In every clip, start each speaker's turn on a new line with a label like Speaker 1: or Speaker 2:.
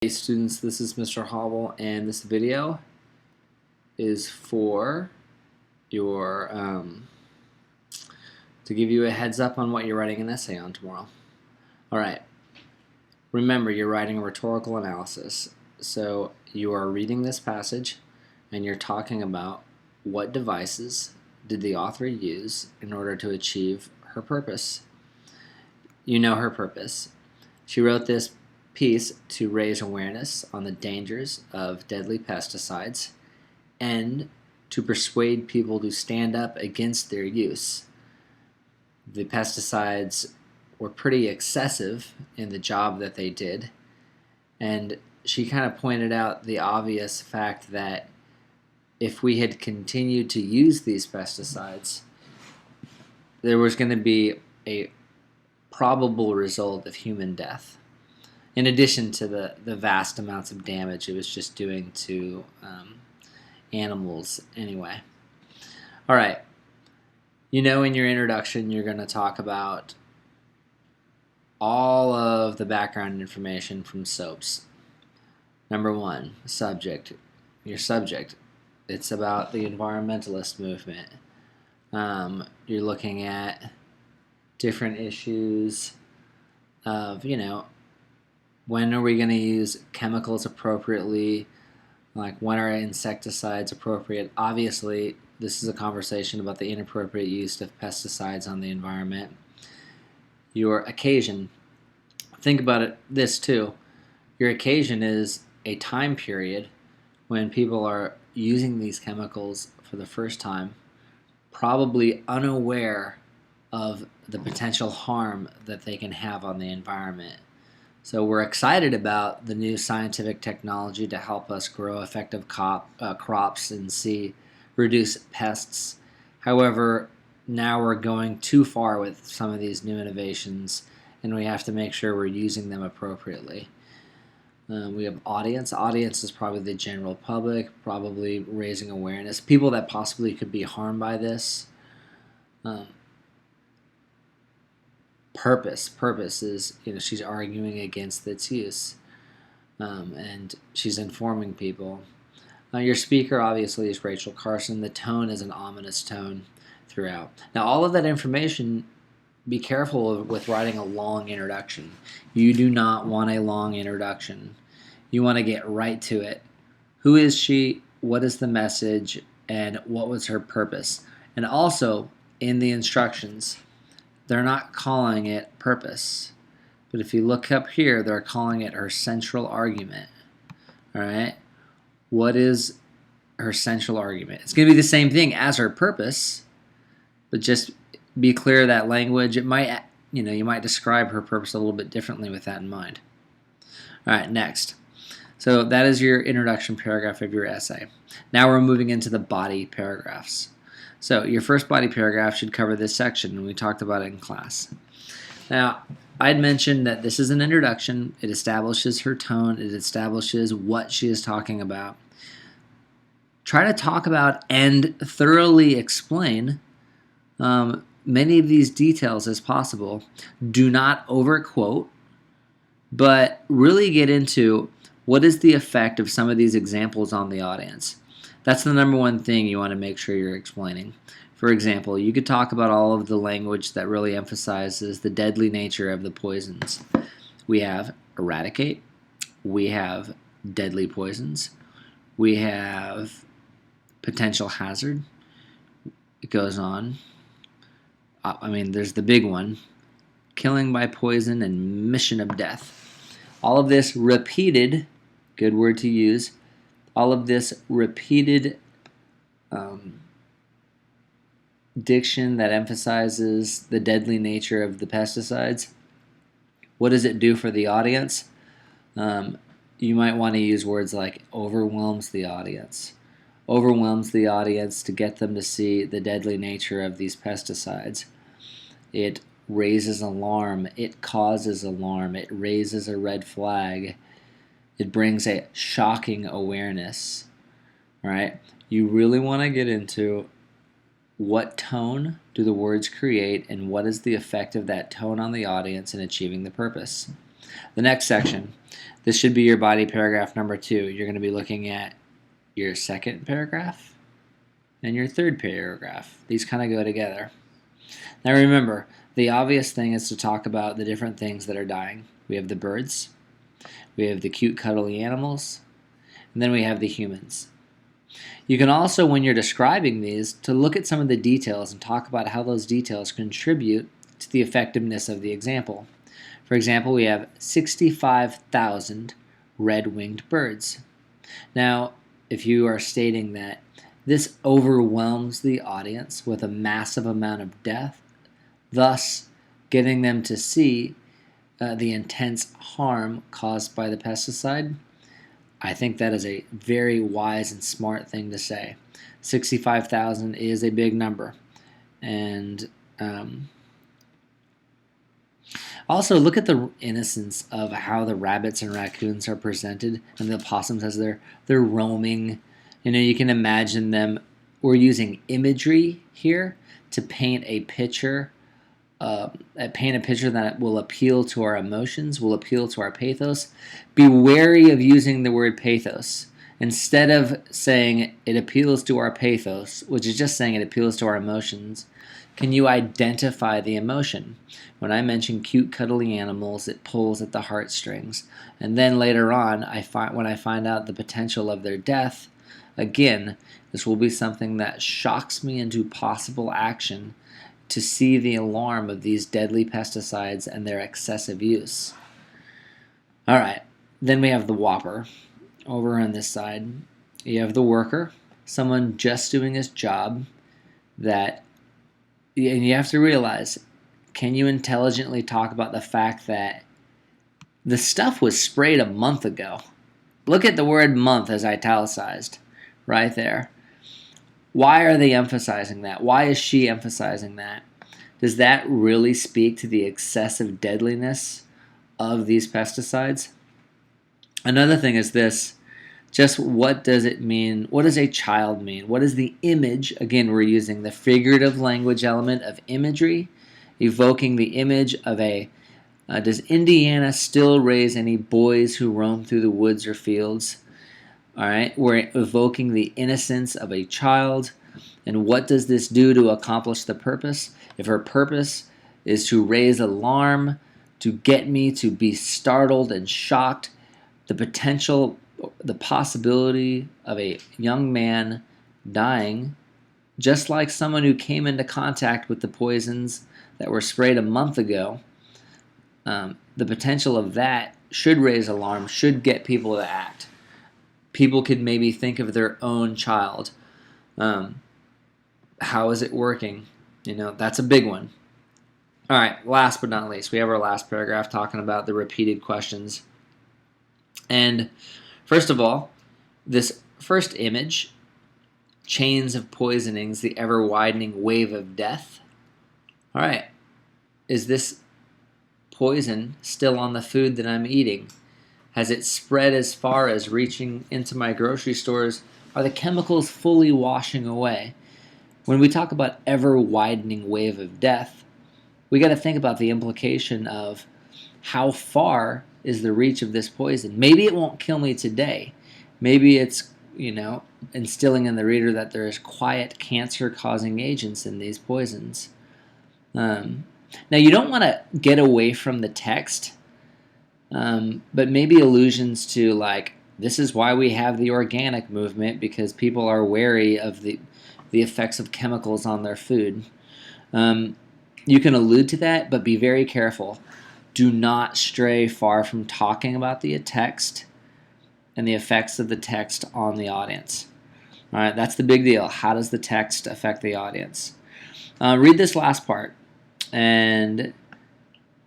Speaker 1: Hey students, this is Mr. Hobble, and this video is for your to give you a heads up on what you're writing an essay on tomorrow. Alright, remember you're writing a rhetorical analysis, so you are reading this passage and you're talking about what devices did the author use in order to achieve her purpose. You know her purpose. She wrote this piece to raise awareness on the dangers of deadly pesticides and to persuade people to stand up against their use. The pesticides were pretty excessive in the job that they did, and she kind of pointed out the obvious fact that if we had continued to use these pesticides, there was going to be a probable result of human death, in addition to the vast amounts of damage it was just doing to animals anyway. All right, you know, in your introduction you're going to talk about all of the background information from soaps. Number one, subject. Your subject. It's about the environmentalist movement. You're looking at different issues of, when are we going to use chemicals appropriately? Like, when are insecticides appropriate? Obviously, this is a conversation about the inappropriate use of pesticides on the environment. Your occasion. Think about this too. Your occasion is a time period when people are using these chemicals for the first time, probably unaware of the potential harm that they can have on the environment. So we're excited about the new scientific technology to help us grow effective crops and reduce pests. However, now we're going too far with some of these new innovations, and we have to make sure we're using them appropriately. We have audience. Audience is probably the general public, probably raising awareness, people that possibly could be harmed by this. Purpose is, she's arguing against its use, and she's informing people. Your speaker obviously is Rachel Carson. The tone is an ominous tone throughout. Now, all of that information, be careful with writing a long introduction. You do not want a long introduction. You want to get right to it. Who is she? What is the message? And what was her purpose? And also, in the instructions, they're not calling it purpose. But if you look up here, they're calling it her central argument. All right? What is her central argument? It's going to be the same thing as her purpose, but just be clear that language. It might, you might describe her purpose a little bit differently with that in mind. All right, next. So that is your introduction paragraph of your essay. Now we're moving into the body paragraphs. So your first body paragraph should cover this section, and we talked about it in class. Now, I'd mentioned that this is an introduction. It establishes her tone. It establishes what she is talking about. Try to talk about and thoroughly explain many of these details as possible. Do not overquote, but really get into what is the effect of some of these examples on the audience. That's the number one thing you want to make sure you're explaining. For example, you could talk about all of the language that really emphasizes the deadly nature of the poisons. We have eradicate. We have deadly poisons. We have potential hazard. It goes on. There's the big one. Killing by poison and mission of death. All of this repeated, good word to use, all of this repeated diction that emphasizes the deadly nature of the pesticides. What does it do for the audience? You might want to use words like overwhelms the audience. Overwhelms the audience to get them to see the deadly nature of these pesticides. It raises alarm. It causes alarm. It raises a red flag. It brings a shocking awareness. All right? You really want to get into what tone do the words create and what is the effect of that tone on the audience in achieving the purpose. The next section, This should be your body paragraph number 2. You're going to be looking at your second paragraph and your third paragraph. These kind of go together. Now remember, the obvious thing is to talk about the different things that are dying. We have the birds, we have the cute cuddly animals, and then we have the humans. You can also, when you're describing these, to look at some of the details and talk about how those details contribute to the effectiveness of the example. For example, we have 65,000 red-winged birds. Now, if you are stating that this overwhelms the audience with a massive amount of death, thus getting them to see the intense harm caused by the pesticide, I think that is a very wise and smart thing to say. 65,000 is a big number. And also look at the innocence of how the rabbits and raccoons are presented and the opossums as they're roaming. You can imagine them. We're using imagery here to paint a picture that will appeal to our emotions, will appeal to our pathos. Be wary of using the word pathos. Instead of saying it appeals to our pathos, which is just saying it appeals to our emotions, can you identify the emotion? When I mention cute, cuddly animals, it pulls at the heartstrings. And then later on, when I find out the potential of their death, again, this will be something that shocks me into possible action to see the alarm of these deadly pesticides and their excessive use. All right, then we have the whopper. Over on this side, you have the worker, someone just doing his job, and you have to realize, can you intelligently talk about the fact that the stuff was sprayed a month ago? Look at the word month as italicized right there. Why are they emphasizing that? Why is she emphasizing that? Does that really speak to the excessive deadliness of these pesticides? Another thing is this, just what does it mean? What does a child mean? What is the image? Again, we're using the figurative language element of imagery, evoking the image of does Indiana still raise any boys who roam through the woods or fields? All right, we're evoking the innocence of a child. And what does this do to accomplish the purpose? If her purpose is to raise alarm, to get me to be startled and shocked, the possibility of a young man dying, just like someone who came into contact with the poisons that were sprayed a month ago, the potential of that should raise alarm, should get people to act. People could maybe think of their own child. How is it working? That's a big one. All right, last but not least, we have our last paragraph talking about the repeated questions. And first of all, this first image, chains of poisonings, the ever-widening wave of death. All right, is this poison still on the food that I'm eating? Has it spread as far as reaching into my grocery stores? Are the chemicals fully washing away? When we talk about ever-widening wave of death, we got to think about the implication of how far is the reach of this poison. Maybe it won't kill me today. Maybe it's, instilling in the reader that there is quiet cancer-causing agents in these poisons. Now, you don't want to get away from the text, but maybe allusions to, this is why we have the organic movement, because people are wary of the effects of chemicals on their food. You can allude to that, but be very careful. Do not stray far from talking about the text and the effects of the text on the audience. All right, that's the big deal. How does the text affect the audience? Read this last part, and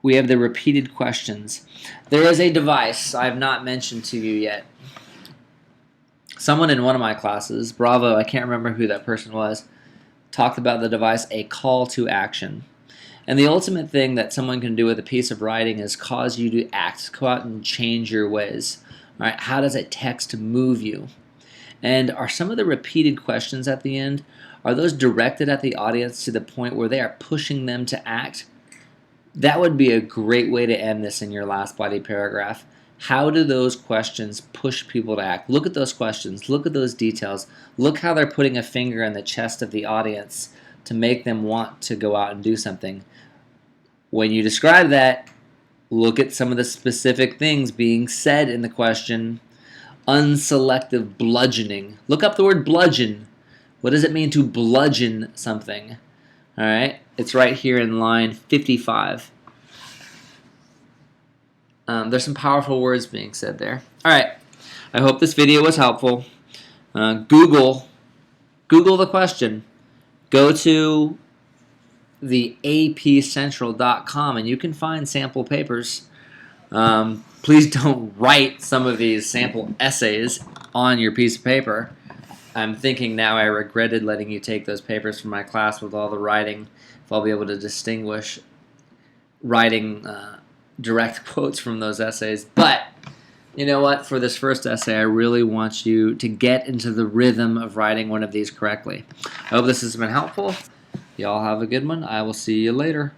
Speaker 1: we have the repeated questions. There is a device I have not mentioned to you yet. Someone in one of my classes, Bravo, I can't remember who that person was, talked about the device, a call to action. And the ultimate thing that someone can do with a piece of writing is cause you to act, go out and change your ways. All right, how does a text move you? And are some of the repeated questions at the end, are those directed at the audience to the point where they are pushing them to act? That would be a great way to end this in your last body paragraph. How do those questions push people to act? Look at those questions. Look at those details. Look how they're putting a finger in the chest of the audience to make them want to go out and do something. When you describe that, look at some of the specific things being said in the question. Unselective bludgeoning. Look up the word bludgeon. What does it mean to bludgeon something? All right, it's right here in line 55. There's some powerful words being said there. All right, I hope this video was helpful. Google the question. Go to the apcentral.com and you can find sample papers. Please don't write some of these sample essays on your piece of paper. I'm thinking now I regretted letting you take those papers from my class with all the writing, if I'll be able to distinguish writing direct quotes from those essays. But you know what? For this first essay, I really want you to get into the rhythm of writing one of these correctly. I hope this has been helpful. Y'all have a good one. I will see you later.